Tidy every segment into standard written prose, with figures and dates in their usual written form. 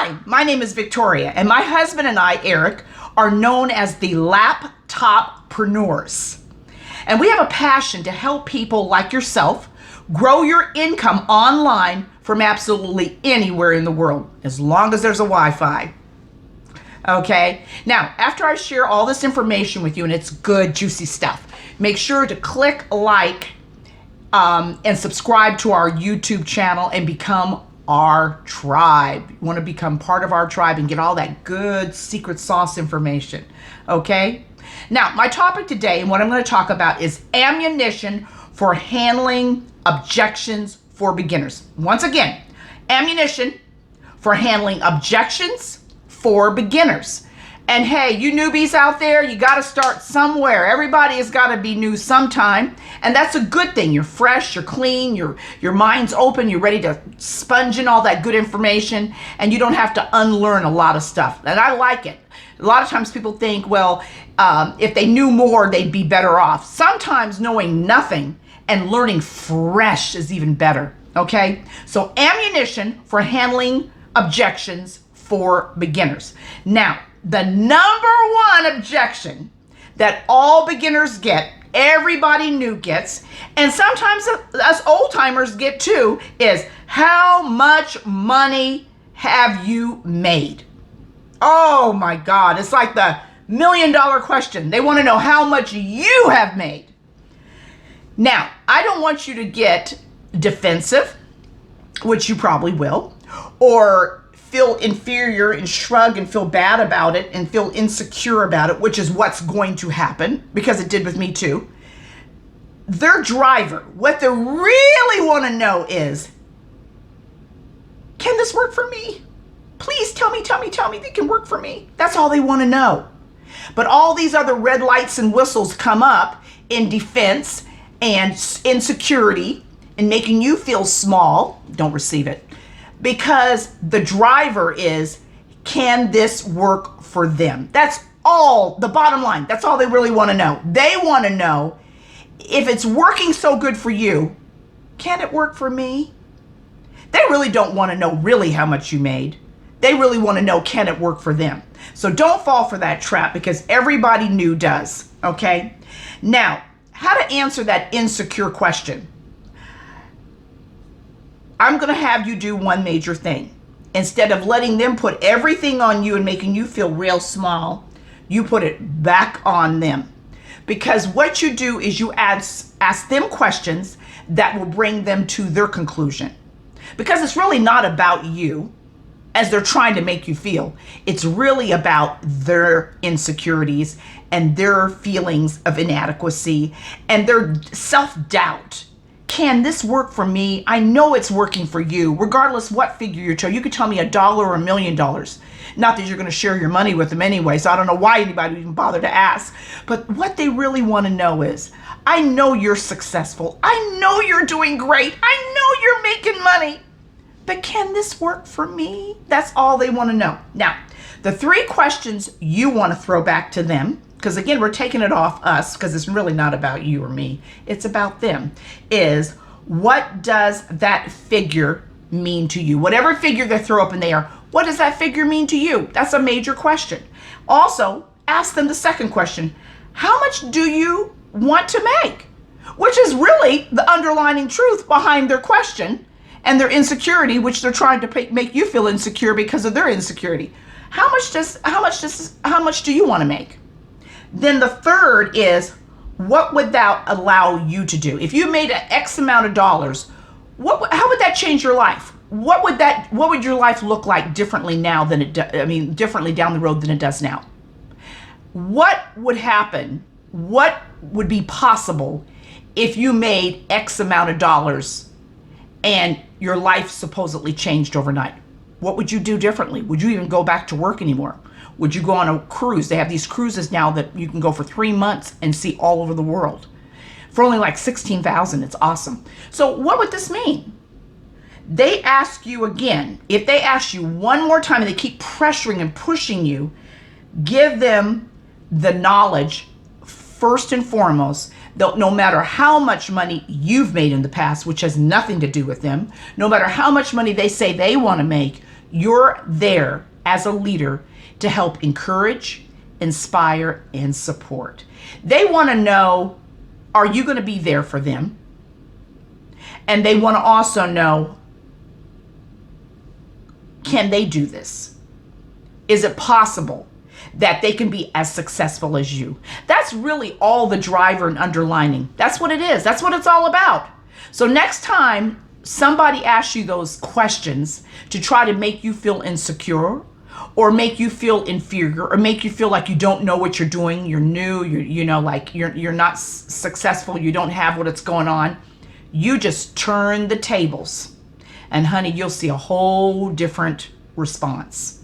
Hi, my name is Victoria, and my husband and I, Eric, are known as the LAPTOP-PRENEURS. And we have a passion to help people like yourself grow your income online from absolutely anywhere in the world, as long as there's a Wi-Fi. Okay, now after I share all this information with you, and it's good, juicy stuff, make sure to click like and subscribe to our YouTube channel and become our tribe. You want to become part of our tribe and get all that good secret sauce information. Okay, now my topic today and what I'm going to talk about is ammunition for handling objections for beginners. Once again, ammunition for handling objections for beginners. And hey, you newbies out there, you got to start somewhere. Everybody has got to be new sometime, and that's a good thing. You're fresh, you're clean, your mind's open, you're ready to sponge in all that good information, and you don't have to unlearn a lot of stuff. And I like it. A lot of times people think, well, if they knew more, they'd be better off. Sometimes knowing nothing and learning fresh is even better. Okay, so ammunition for handling objections for beginners. Now, the number one objection that all beginners get, everybody new gets, and sometimes us old timers get too, is how much money have you made? Oh my God, it's like the $1 million question. They want to know how much you have made. Now, I don't want you to get defensive, which you probably will, or feel inferior and shrug and feel bad about it and feel insecure about it, which is what's going to happen, because it did with me too. Their driver, what they really want to know is, can this work for me? Please tell me they can work for me. That's all they want to know. But all these other red lights and whistles come up in defense and insecurity and making you feel small. Don't receive it. Because the driver is, can this work for them? That's all, the bottom line. That's all they really want to know. They want to know, if it's working so good for you, can it work for me? They really don't want to know really how much you made. They really want to know, can it work for them? So don't fall for that trap, because everybody new does. Okay? Now, how to answer that insecure question. I'm going to have you do one major thing. Instead of letting them put everything on you and making you feel real small, you put it back on them. Because what you do is you ask them questions that will bring them to their conclusion. Because it's really not about you, as they're trying to make you feel. It's really about their insecurities and their feelings of inadequacy and their self-doubt. Can this work for me? I know it's working for you, regardless what figure you tell. You could tell me $1 or $1 million. Not that you're going to share your money with them anyway, so I don't know why anybody would even bother to ask. But what they really want to know is, I know you're successful. I know you're doing great. I know you're making money. But can this work for me? That's all they want to know. Now, the 3 questions you want to throw back to them, because again, we're taking it off us, because it's really not about you or me. It's about them. Is, what does that figure mean to you? Whatever figure they throw up in there, what does that figure mean to you? That's a major question. Also, ask them the second question. How much do you want to make? Which is really the underlying truth behind their question and their insecurity, which they're trying to make you feel insecure because of their insecurity. How much do you want to make? Then the third is, what would that allow you to do? If you made an X amount of dollars, how would that change your life? What would your life look like differently now than differently down the road than it does now? What would happen? What would be possible if you made X amount of dollars and your life supposedly changed overnight? What would you do differently? Would you even go back to work anymore? Would you go on a cruise? They have these cruises now that you can go for 3 months and see all over the world for only like $16,000. It's awesome. So what would this mean? They ask you again. If they ask you one more time and they keep pressuring and pushing you, give them the knowledge first and foremost. No matter how much money you've made in the past, which has nothing to do with them, no matter how much money they say they want to make, You're there as a leader to help encourage, inspire, and support. They want to know, are you going to be there for them? And they want to also know, can they do this? Is it possible that they can be as successful as you? That's really all the driver and underlining. That's what it is. That's what it's all about. So next time somebody asks you those questions to try to make you feel insecure or make you feel inferior or make you feel like you don't know what you're doing, you're new, like you're not successful, you don't have what's going on, you just turn the tables. And honey, you'll see a whole different response.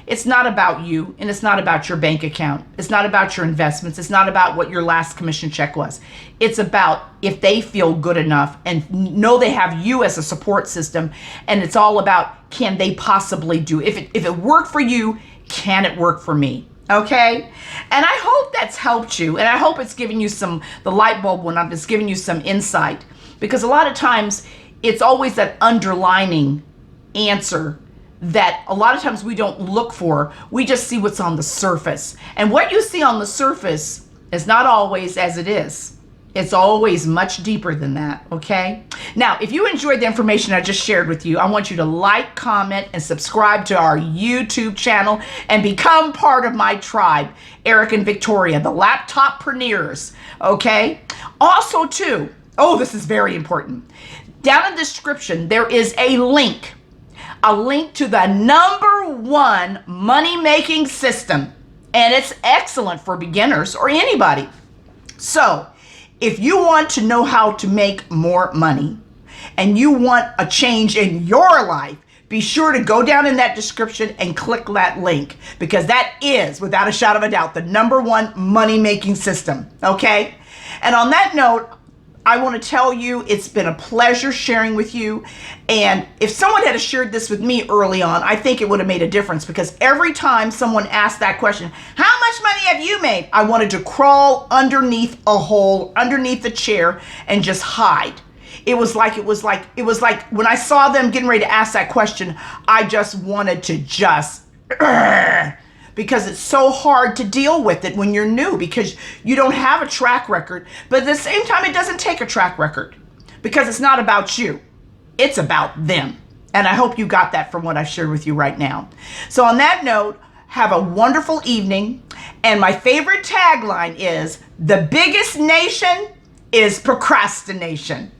It's not about you, and it's not about your bank account. It's not about your investments. It's not about what your last commission check was. It's about if they feel good enough and know they have you as a support system. And it's all about, can they possibly do it? If it worked for you, can it work for me? Okay? And I hope that's helped you. And I hope it's given you the light bulb went up. It's giving you some insight. Because a lot of times, it's always that underlining answer that a lot of times we don't look for. We just see what's on the surface. And what you see on the surface is not always as it is. It's always much deeper than that, okay? Now, if you enjoyed the information I just shared with you, I want you to like, comment, and subscribe to our YouTube channel and become part of my tribe, Eric and Victoria, the LAPTOP-PRENEURS, okay? Also, too, this is very important. Down in the description, there is a link to the #1 money-making system. And it's excellent for beginners or anybody. So if you want to know how to make more money and you want a change in your life, be sure to go down in that description and click that link, because that is, without a shadow of a doubt, the #1 money-making system, okay? And on that note, I want to tell you, it's been a pleasure sharing with you. And if someone had shared this with me early on, I think it would have made a difference, because every time someone asked that question, how much money have you made? I wanted to crawl underneath a hole, underneath the chair, and just hide. It was like when I saw them getting ready to ask that question, I just wanted to because it's so hard to deal with it when you're new, because you don't have a track record. But at the same time, it doesn't take a track record, because it's not about you. It's about them. And I hope you got that from what I've shared with you right now. So on that note, have a wonderful evening. And my favorite tagline is, the biggest nation is procrastination.